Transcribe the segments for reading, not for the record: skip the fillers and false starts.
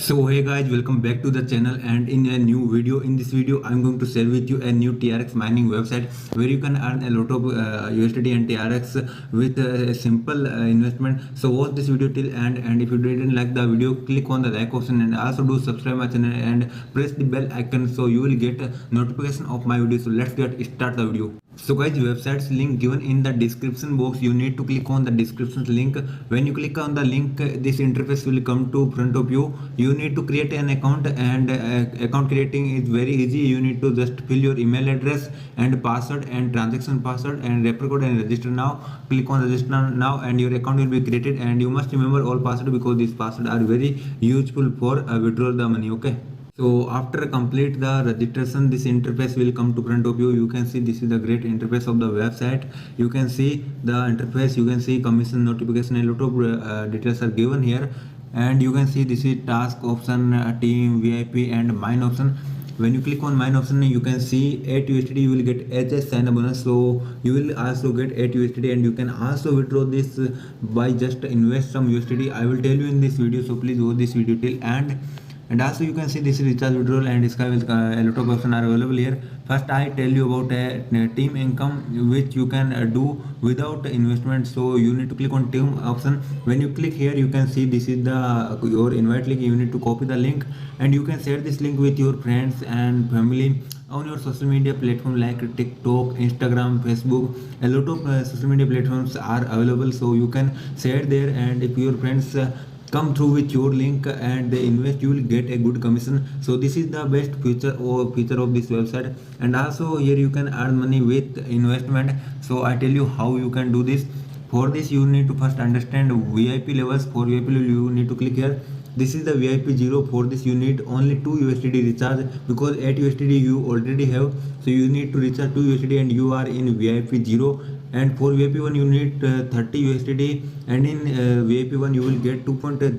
So hey guys, welcome back to the channel and in a new video. In this video I'm going to share with you a new TRX mining website where you can earn a lot of USDT and TRX with a simple investment. So watch this video till end, and if you didn't like the video, click on the like option and also do subscribe my channel and press the bell icon so you will get a notification of my video. So let's start the video. So guys, website's link given in the description box. You need to click on the description link. When you click on the link, this interface will come to front of you. You need to create an account, and account creating is very easy. You need to just fill your email address and password and transaction password and referral code and register now. Click on register now and your account will be created, and you must remember all password because these passwords are very useful for withdraw the money. Okay. So after complete the registration, this interface will come to front of you. You can see this is the great interface of the website. You can see the interface, you can see commission notification, a lot of details are given here, and you can see this is task option, team, VIP and mine option. When you click on mine option, you can see 8 USDT you will get as a sign up bonus. So you will also get 8 USDT, and you can also withdraw this by just invest some USDT. I will tell you in this video, so please watch this video till end. And also you can see this is recharge withdrawal, and this will a lot of options are available here. First I tell you about a team income which you can do without investment. So you need to click on team option. When you click here, you can see this is the your invite link. You need to copy the link and you can share this link with your friends and family on your social media platform like TikTok, Instagram, Facebook. A lot of social media platforms are available, so you can share there, and if your friends come through with your link and they invest, you will get a good commission. So this is the best feature of this website. And also here you can earn money with investment. So I tell you how you can do this. For this you need to first understand VIP levels. For VIP level you need to click here. This is the VIP 0. For this you need only 2 USDT recharge because 8 USDT you already have. So you need to recharge 2 USDT and you are in VIP 0. And for VIP 1 you need 30 USDT, and in VIP 1 you will get 2.10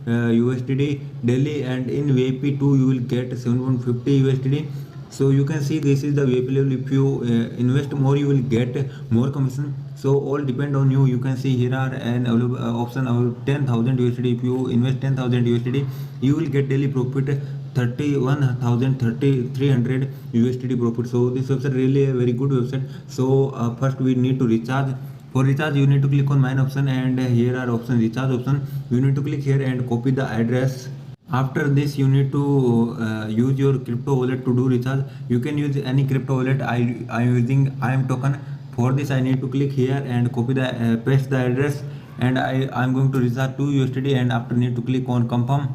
USDT daily, and in VIP 2 you will get 7.50 USDT. So you can see this is the VIP level. If you invest more, you will get more commission. So all depend on you. You can see here are an option of 10,000 USDT. If you invest 10,000 USDT, you will get daily profit 300 USDT profit. So this website really a very good website. So first we need to recharge. For recharge you need to click on mine option, and here are option recharge option. You need to click here and copy the address. After this you need to use your crypto wallet to do recharge. You can use any crypto wallet. I am using IM token. For this I need to click here and copy the paste the address, and I am going to recharge 2 USDT, and after need to click on confirm.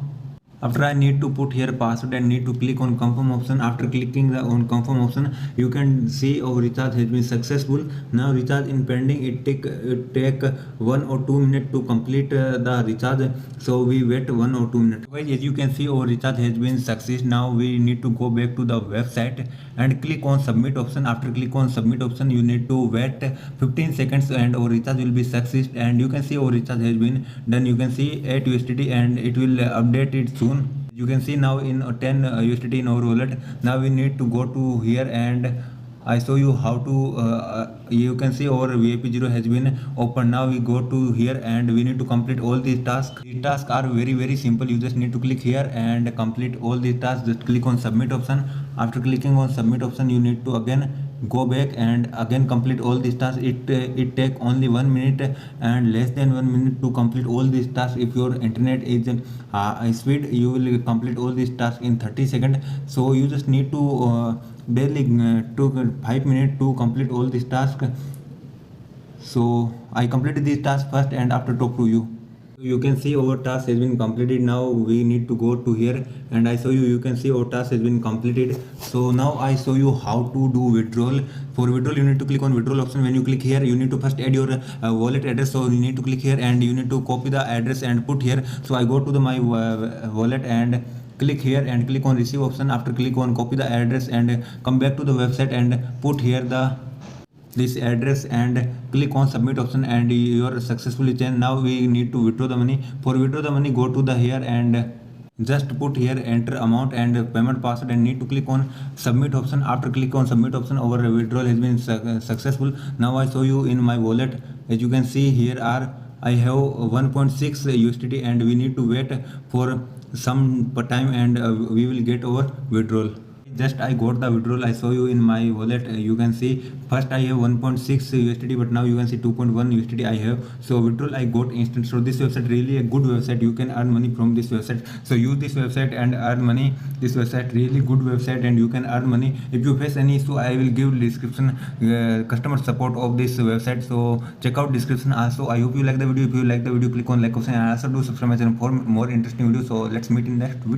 After I need to put here password and need to click on confirm option. After clicking the on confirm option, you can see our recharge has been successful. Now recharge in pending. It take 1 or 2 minutes to complete the recharge. So we wait 1 or 2 minutes. Guys, as you can see, our recharge has been success. Now we need to go back to the website and click on submit option. After click on submit option, you need to wait 15 seconds and our recharge will be success. And you can see our recharge has been done. You can see 8 USDT and it will update it soon. You can see now in 10 USDT in our wallet. Now we need to go to here and I show you how to you can see our VIP 0 has been open. Now we go to here and we need to complete all these tasks. These tasks are very simple. You just need to click here and complete all these tasks. Just click on submit option. After clicking on submit option, you need to again go back and again complete all these tasks. It take only 1 minute and less than 1 minute to complete all these tasks. If your internet is speed, you will complete all these tasks in 30 seconds. So you just need to barely took 5 minutes to complete all these tasks. So I completed these tasks first and after talk to you. You can see our task has been completed. Now we need to go to here and I show you. You can see our task has been completed. So now I show you how to do withdrawal. For withdrawal you need to click on withdrawal option. When you click here, you need to first add your wallet address. So you need to click here and you need to copy the address and put here. So I go to my wallet and click here and click on receive option. After click on copy the address and come back to the website and put here this address and click on submit option, and you are successfully changed. Now we need to withdraw the money. For withdraw the money, go to the here and just put here enter amount and payment password and need to click on submit option. After click on submit option, our withdrawal has been successful. Now I show you in my wallet. As you can see, here are I have 1.6 USDT and we need to wait for some time and we will get our withdrawal. Just I got the withdrawal. I show you in my wallet. You can see first I have 1.6 USDT, but now you can see 2.1 USDT I have. So withdrawal I got instant. So this website really a good website. You can earn money from this website. So use this website and earn money. This website really good website and you can earn money. If you face any issue, I will give description customer support of this website. So check out description also. I hope you like the video. If you like the video, click on like option and also do subscribe my channel for more interesting videos. So let's meet in next video.